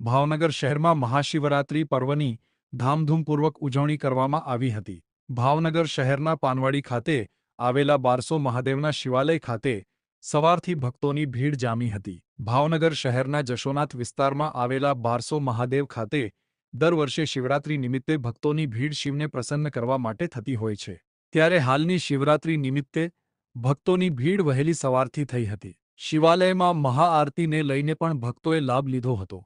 ભાવનગર શહેરમાં મહાશિવરાત્રિ પર્વની ધામધૂમપૂર્વક ઉજવણી કરવામાં આવી હતી। ભાવનગર શહેરના પાનવાડી ખાતે આવેલા 1200 મહાદેવના શિવાલય ખાતે સવારથી ભક્તોની ભીડ જામી હતી। ભાવનગર શહેરના જશોનાથ વિસ્તારમાં આવેલા 1200 મહાદેવ ખાતે દર વર્ષે શિવરાત્રિ નિમિત્તે ભક્તોની ભીડ શિવને પ્રસન્ન કરવા માટે થતી હોય છે। ત્યારે હાલની શિવરાત્રિ નિમિત્તે ભક્તોની ભીડ વહેલી સવારથી થઈ હતી। શિવાલયમાં મહાઆરતીને લઈને પણ ભક્તોએ લાભ લીધો હતો।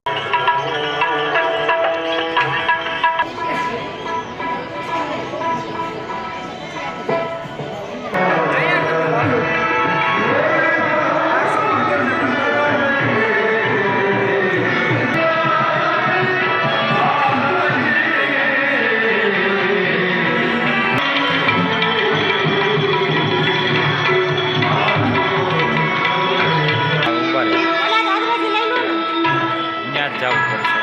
જવું પડશે।